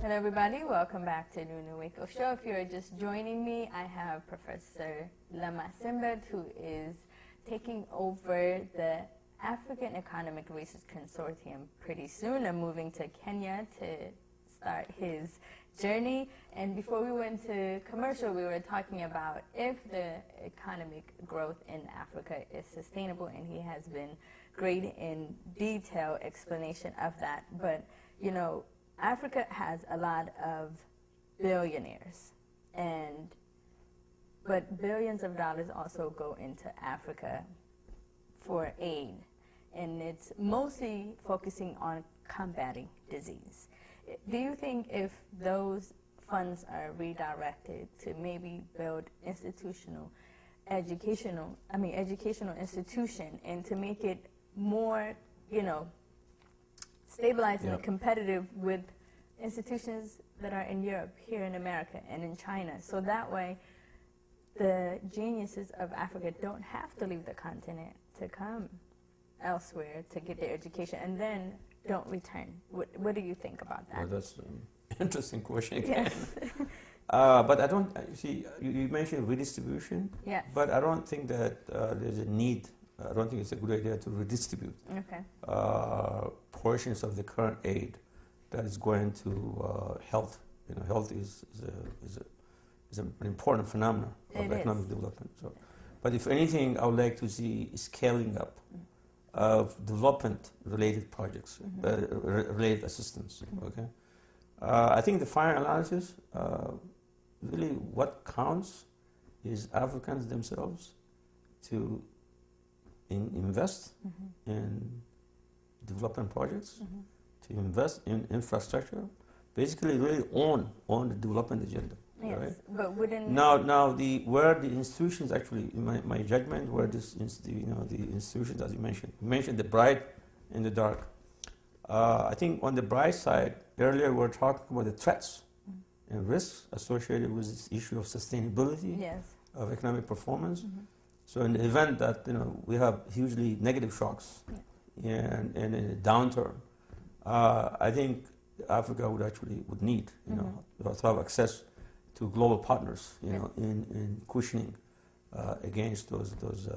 Hello everybody, welcome back to Nunu Wako Show. If you're just joining me, I have Professor Lemma Senbet, who is taking over the African Economic Research Consortium pretty soon. I'm moving to Kenya to start his journey. And before we went to commercial, we were talking about if the economic growth in Africa is sustainable, and he has been great in detailed explanation of that. But, you know, Africa has a lot of billionaires, but billions of dollars also go into Africa for aid, and it's mostly focusing on combating disease. Do you think if those funds are redirected to maybe build educational institution, and to make it more, you know, stabilized and competitive with institutions that are in Europe, here in America, and in China, so that way the geniuses of Africa don't have to leave the continent to come elsewhere to get their education and then don't return? What do you think about that? Well, that's an interesting question again. Yes. But I don't, see, you mentioned redistribution, Yes. but I don't think that there's a need. I don't think it's a good idea to redistribute portions of the current aid that is going to health. You know, health is an important phenomenon of economic development. So, but if anything, I would like to see scaling up of development-related projects, related assistance. Okay, I think the final analysis, really, what counts is Africans themselves to invest in development projects, to invest in infrastructure, basically really own the development agenda. Yes, right? but wouldn't Now where the institutions actually, in my judgment, where the institutions, as you mentioned the bright and the dark. I think on the bright side, earlier we were talking about the threats and risks associated with this issue of sustainability of economic performance. So in the event that we have hugely negative shocks and a downturn, I think Africa would need to have access to global partners in cushioning against those issues.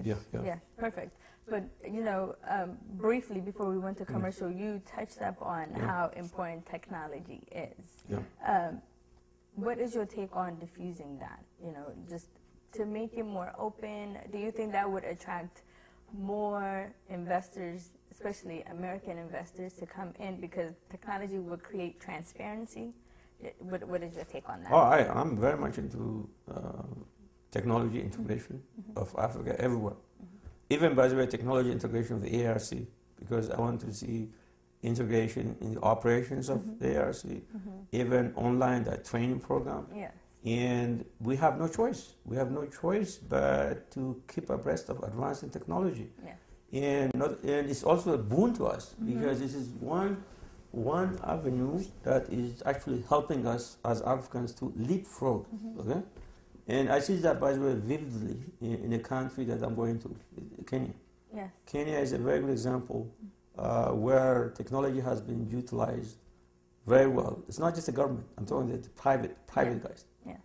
Yeah, perfect. But briefly before we went to commercial, you touched up on how important technology is. Yeah. What is your take on diffusing that? Just to make it more open. Do you think that would attract more investors, especially American investors, to come in, because technology would create transparency? What is your take on that? Oh, I'm very much into technology integration of Africa everywhere. Even, by the way, technology integration of the AERC, because I want to see integration in the operations of the AERC, even online, that training program. Yes. And we have no choice. We have no choice but to keep abreast of advancing technology. Yes. And it's also a boon to us, because this is one avenue that is actually helping us as Africans to leapfrog. Okay? And I see that, by the way, vividly in a country that I'm going to, Kenya. Yes. Kenya is a very good example where technology has been utilized very well. It's not just the government. I'm talking the private guys. Yeah.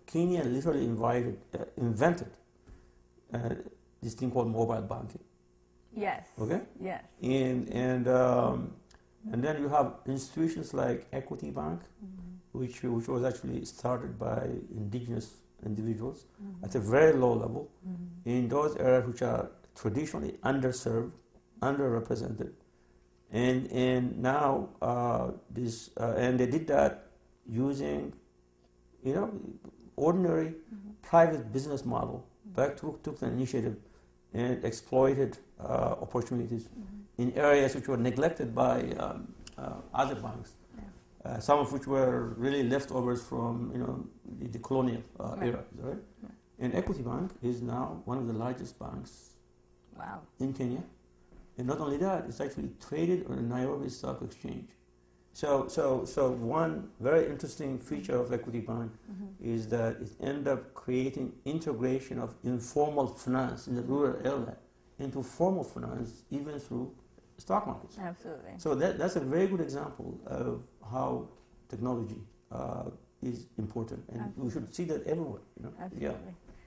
Kenya literally invented this thing called mobile banking. Yes. Okay. Yes. And then you have institutions like Equity Bank, which was actually started by indigenous individuals at a very low level in those areas which are traditionally underserved, underrepresented, and now and they did that using ordinary private business model, but took the initiative and exploited opportunities in areas which were neglected by other banks. Some of which were really leftovers from the colonial era, right? And Equity Bank is now one of the largest banks in Kenya, and not only that, it's actually traded on the Nairobi Stock Exchange. So one very interesting feature of Equity Bank is that it ended up creating integration of informal finance in the rural area into formal finance, even through stock markets. Absolutely. So that's a very good example of how technology is important, and Absolutely. we should see that everywhere. Absolutely. Yeah.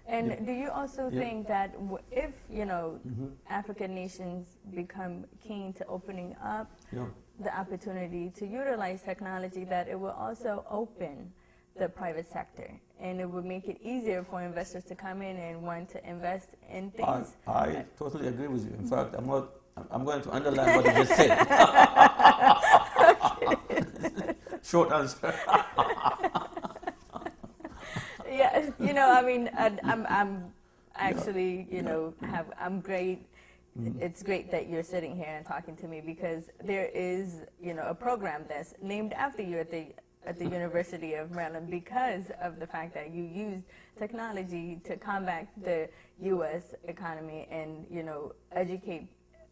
And Yeah. do you also Yeah. think that if, Mm-hmm. African nations become keen to opening up Yeah. the opportunity to utilize technology, that it will also open the private sector, and it would make it easier for investors to come in and want to invest in things? I totally agree with you. In fact, I'm going to underline what you just said. Short answer. Yes, I mean, I'm actually, I'm great. It's great that you're sitting here and talking to me, because there is, a program that's named after you at the University of Maryland, because of the fact that you used technology to combat the U.S. economy and, educate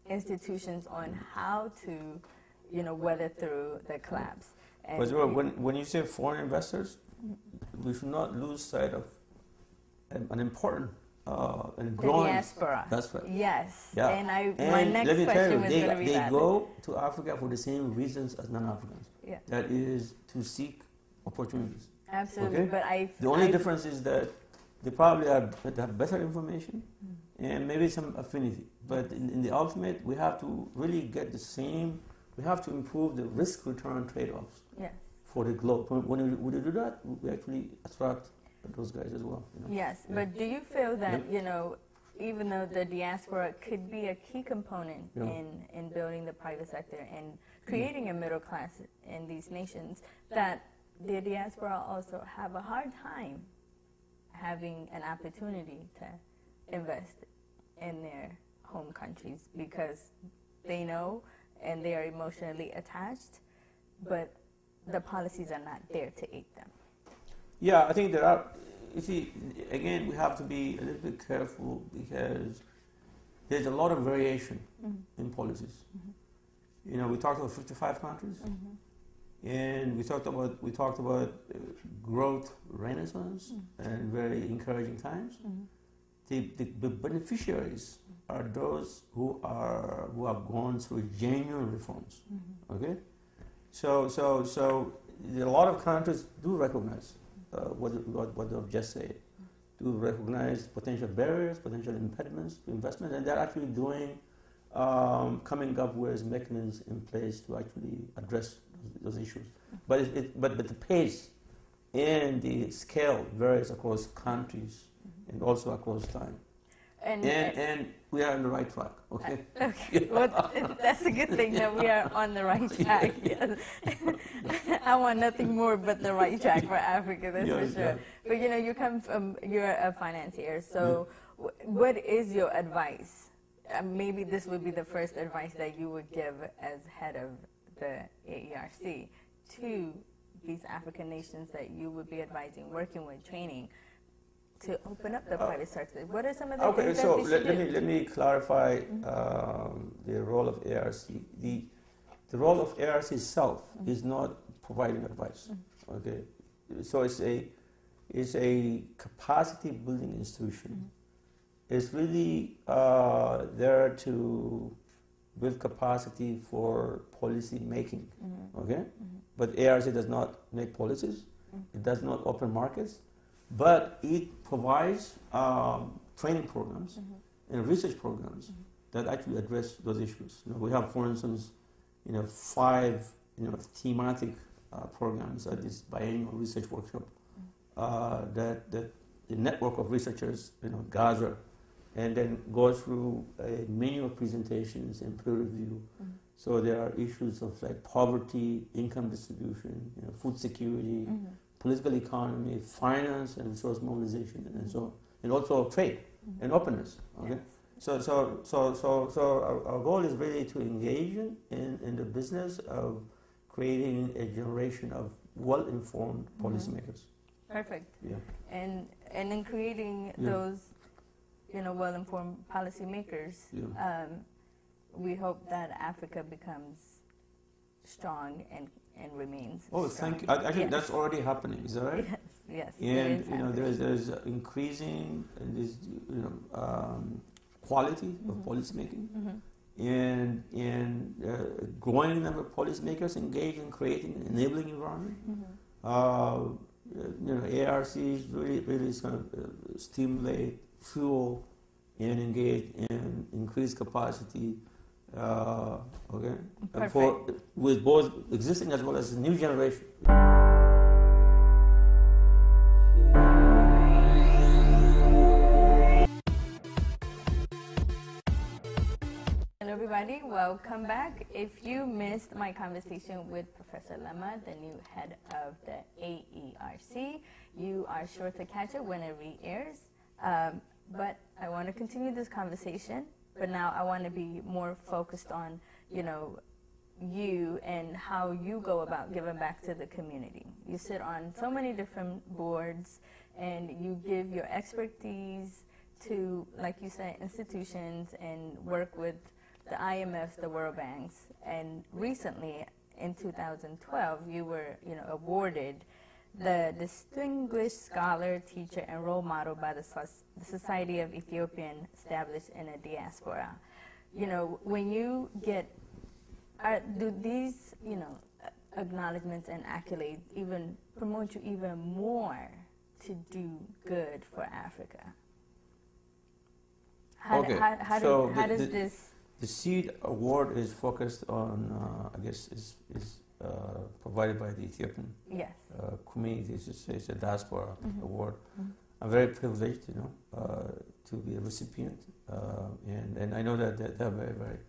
institutions on how to, weather through the collapse. And But when you say foreign investors, we should not lose sight of an important and growing. The diaspora. That's right. Yes. Yeah. And my next let me tell question you, was going to be they that. go to Africa for the same reasons as non-Africans. Yeah. That is to seek opportunities. Absolutely. Okay? But The only difference is that they probably have better information and maybe some affinity. But in the ultimate, we have to really get the same. We have to improve the risk-return trade-offs. Yes. For the globe. When we do that, we actually attract those guys as well. Yes, Yeah. but do you feel that, even though the diaspora could be a key component Yeah. in building the private sector and creating a middle class in these nations, that the diaspora also have a hard time having an opportunity to invest in their home countries, because they know and they are emotionally attached, but the policies are not there to aid them? Yeah, I think there are. You see, again, we have to be a little bit careful, because there's a lot of variation in policies. We talked about 55 countries, and we talked about growth renaissance and very encouraging times. The beneficiaries are those who have gone through genuine reforms. Okay. So a lot of countries do recognize what I've just said, do recognize potential barriers, potential impediments to investment, and they're actually coming up with mechanisms in place to actually address those issues. But the pace and the scale varies across countries and also across time. And we are on the right track, okay? Okay, well, that's a good thing that we are on the right track. Yes. I want nothing more but the right track for Africa, that's for sure. Yeah. But you're a financier, so what is your advice? Maybe this would be the first advice that you would give as head of the AERC to these African nations that you would be advising, working with, training, to open up the private sector. What are some of the things that they should do? Let me clarify the role of AERC. The role of AERC itself is not providing advice. Okay, so it's a capacity building institution. It's really there to build capacity for policy making. Okay, but AERC does not make policies. It does not open markets. But it provides training programs and research programs that actually address those issues. We have, for instance, 5 thematic programs at this biennial research workshop that the network of researchers gather and then go through a menu of presentations and peer review. So there are issues of like poverty, income distribution, food security, political economy, finance, and resource mobilization, and so on, and also trade and openness. Okay, so our goal is really to engage in the business of creating a generation of well-informed policymakers. Perfect. Yeah. And in creating those, well-informed policymakers, we hope that Africa becomes strong and remains. Oh, strong. thank you. I think that's already happening. Is that right? Yes. And there's increasing this quality of policymaking, and growing number of policymakers engaged in creating an enabling environment. AERCs really is going to stimulate, fuel, and engage in increased capacity. With both existing as well as the new generation. Hello everybody, welcome back. If you missed my conversation with Professor Lemma, the new head of the AERC, you are sure to catch it when it re-airs. But I want to continue this conversation, but now I want to be more focused on, you and how you go about giving back to the community. You sit on so many different boards and you give your expertise to, like you said, institutions and work with the IMFs, the World Banks, and recently in 2012 you were awarded the Distinguished Scholar, Teacher, and Role Model by the Society of Ethiopian established in a diaspora. When you get, do these, acknowledgments and accolades even promote you even more to do good for Africa? How does this? The SEED award is focused on, is provided by the Ethiopian community. It's a diaspora award. I'm very privileged, to be a recipient, and I know that they have very, very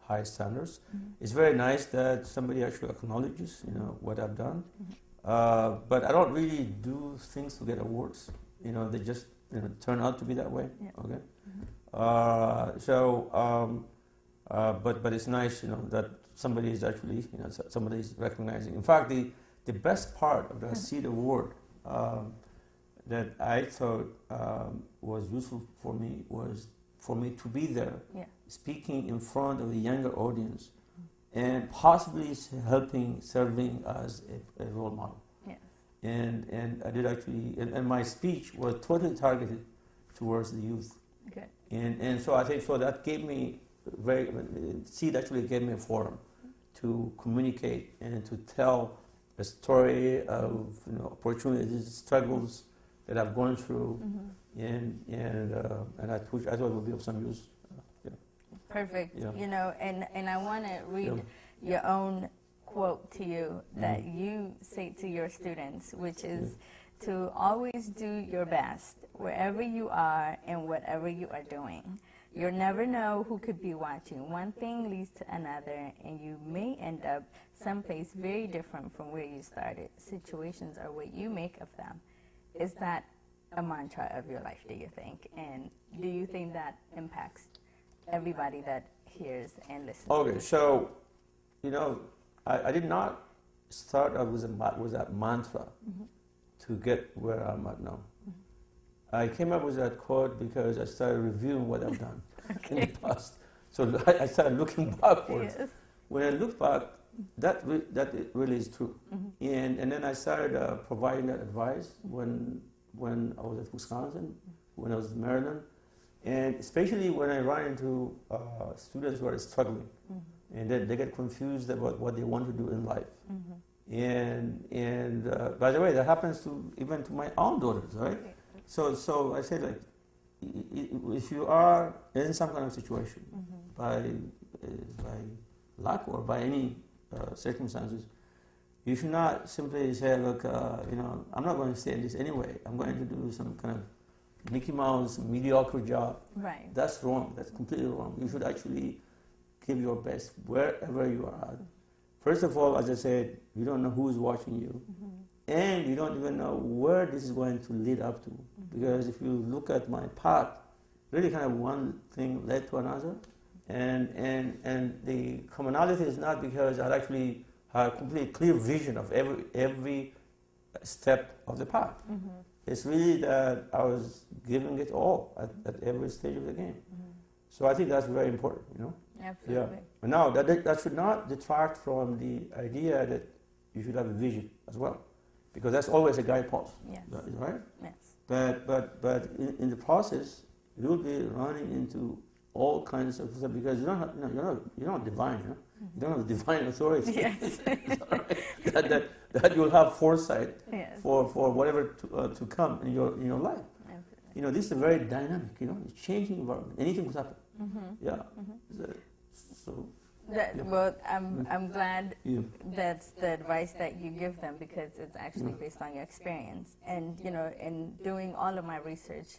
high standards. It's very nice that somebody actually acknowledges, what I've done. But I don't really do things to get awards. They just turn out to be that way. But it's nice, that somebody is actually, somebody is recognizing. In fact, the best part of the SEED award that I thought was useful for me was for me to be there, speaking in front of a younger audience, and possibly serving as a role model. And I did actually, and my speech was totally targeted towards the youth. And so I think that gave me SEED actually gave me a forum to communicate and to tell a story of opportunities, struggles that I've gone through, and I thought it would be of some use. Perfect. And I want to read your own quote to you that you say to your students, which is to always do your best wherever you are and whatever you are doing. You'll never know who could be watching. One thing leads to another, and you may end up someplace very different from where you started. Situations are what you make of them. Is that a mantra of your life, do you think? And do you think that impacts everybody that hears and listens? Okay, so, I did not start out with that mantra to get where I'm at now. I came up with that quote because I started reviewing what I've done in the past. So I started looking backwards. When I look back, that really is true. And then I started providing that advice when I was at Wisconsin, when I was in Maryland, and especially when I run into students who are struggling, and they get confused about what they want to do in life. And by the way, that happens even to my own daughters, right? So I said, like, if you are in some kind of situation by luck or by any circumstances, you should not simply say, look, I'm not going to stay in this anyway. I'm going to do some kind of Mickey Mouse mediocre job. Right. That's wrong. That's completely wrong. You should actually give your best wherever you are at. First of all, as I said, you don't know who's watching you. And you don't even know where this is going to lead up to. Because if you look at my path, really kind of one thing led to another. And the commonality is not because I actually had a completely clear vision of every step of the path. It's really that I was giving it all at every stage of the game. So I think that's very important, Absolutely. But now, that should not detract from the idea that you should have a vision as well. Because that's always a guidepost, right? Yes. But in the process, you'll be running into all kinds of stuff, because you don't have, you're not divine, you don't have divine authority. Yes. that you'll have foresight Yes. for whatever to come in your life. Absolutely. This is a very dynamic, it's changing environment. Anything could happen. Yeah. So. Well, I'm glad that's the advice that you give them, because it's actually based on your experience. And in doing all of my research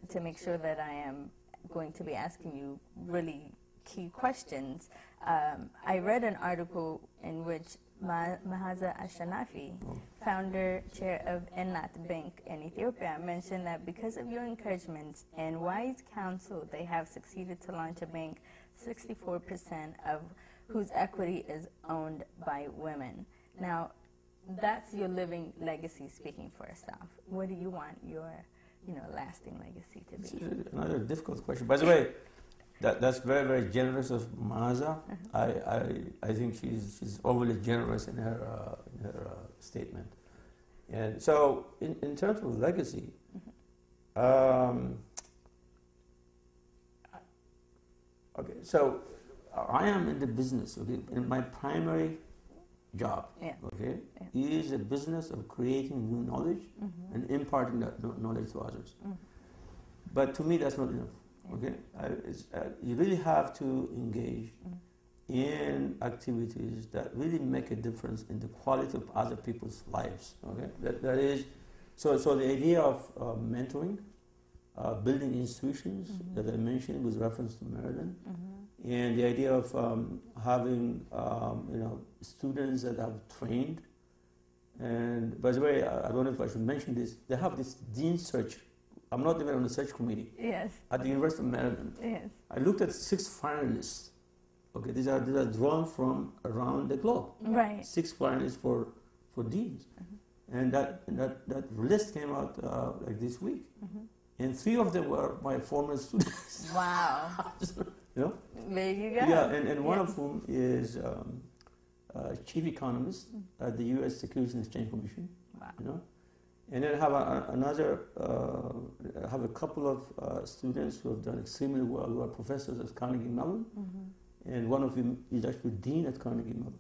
to make sure that I am going to be asking you really key questions, I read an article in which Mahaza Ashanafi, founder, chair of Ennat Bank in Ethiopia, mentioned that because of your encouragements and wise counsel, they have succeeded to launch a bank 64% of whose equity is owned by women. Now, that's your living legacy speaking for itself. What do you want your, lasting legacy to be? Another difficult question. By the way, that's very, very generous of Mahaza. I think she's overly generous in her statement. And so, in terms of legacy, okay, so I am in the business, and my primary job, is a business of creating new knowledge and imparting that knowledge to others. But to me, that's not enough. You really have to engage in activities that really make a difference in the quality of other people's lives. That is, so the idea of mentoring, building institutions that I mentioned with reference to Maryland, and the idea of having students that have trained. And by the way, I don't know if I should mention this. They have this dean search. I'm not even on the search committee. Yes. At the University of Maryland. Yes. I looked at 6 finalists. These are drawn from around the globe. Right. 6 finalists for deans, and that list came out like this week, and 3 of them were my former students. Wow. There you go. Yeah, and one of whom is chief economist at the U.S. Securities and Exchange Commission. Wow. And then I have I have a couple of students who have done extremely well, who are professors at Carnegie Mellon, and one of them is actually dean at Carnegie Mellon.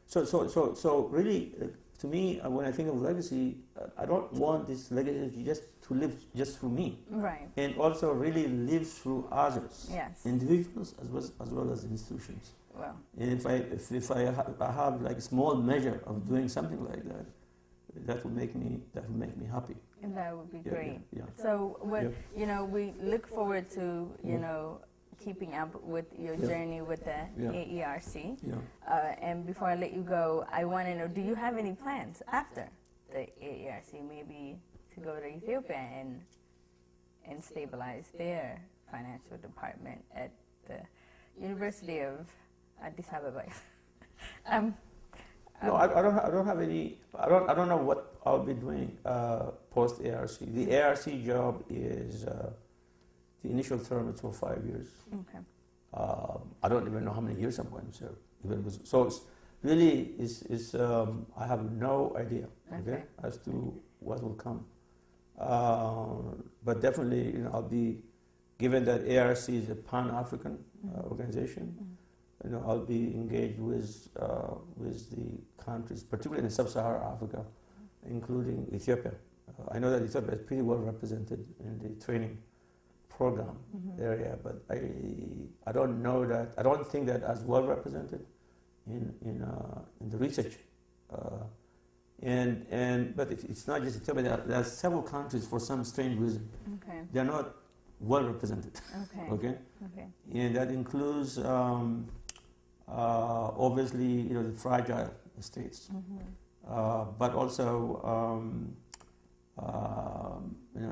So really, to me, when I think of legacy, I don't want this legacy just to live just through me, right? And also really live through others, yes, individuals as well as institutions. Well, and if I have like a small measure of doing something like that, that would make me happy. And that would be great. Yeah. So we look forward to keeping up with your journey with the AERC. Yeah. And before I let you go, I want to know: do you have any plans after the AERC, maybe to go to Ethiopia and stabilize their financial department at the University of Addis Ababa? No, I don't have any. I don't know what I'll be doing post ARC. The ARC job is the initial term is for 5 years. Okay. I don't even know how many years I'm going to serve. So it's really I have no idea as to what will come. But definitely, I'll be, given that ARC is a Pan-African organization. I'll be engaged with the countries, particularly in Sub-Saharan Africa, including Ethiopia. I know that Ethiopia is pretty well represented in the training program area, but I don't know that. I don't think that as well represented in the research. But it's not just Ethiopia. There are several countries, for some strange reason, they are not well represented. Okay. And that includes. Obviously, the fragile states, but also,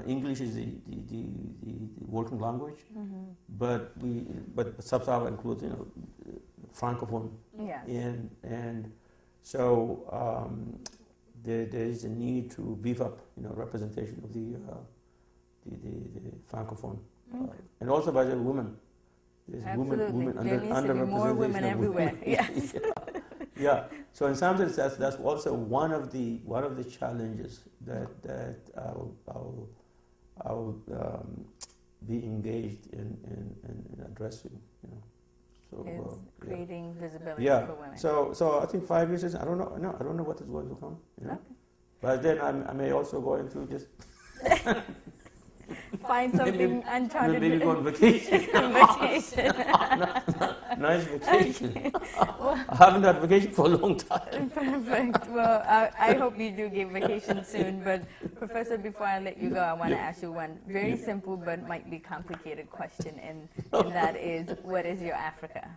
English is the working language, but Sub-Saharan includes, Francophone, and so there is a need to beef up, representation of the Francophone, and also by the women. There's women there needs to be more women everywhere. Yes. Yeah. So in some sense, that's also one of the challenges that I'll be engaged in addressing, you know. So Is creating visibility yeah. for women. So I think 5 years is, I don't know. No, I don't know what is going to come. You know? Okay. But then I may also go into just Find something uncharted. maybe go on vacation. Vacation. Nice vacation. Okay. I haven't had vacation for a long time. Perfect. Well, I hope you do get vacation soon. But Professor, before I let you go, I want to ask you one very simple but might be complicated question, and that is, what is your Africa?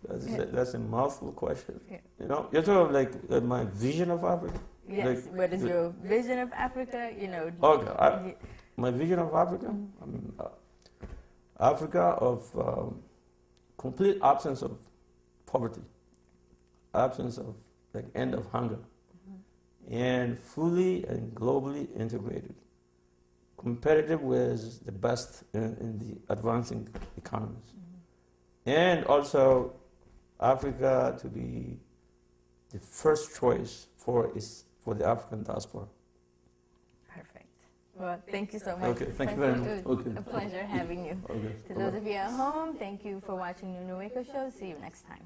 That's a mouthful question. Yeah. You know, you're talking like my vision of Africa. Yes. Like, What is your vision of Africa? You know. Okay. My vision of Africa. Mm-hmm. I mean, Africa of complete absence of poverty, absence of like end of hunger, and fully and globally integrated, competitive with the best in the advancing economies, and also Africa to be the first choice for the African diaspora. Perfect. Well, thank you so much. Okay, thank you very much. It was a pleasure having you. Okay. To those of you at home, thank you for watching Nunu Wako Show. See you next time.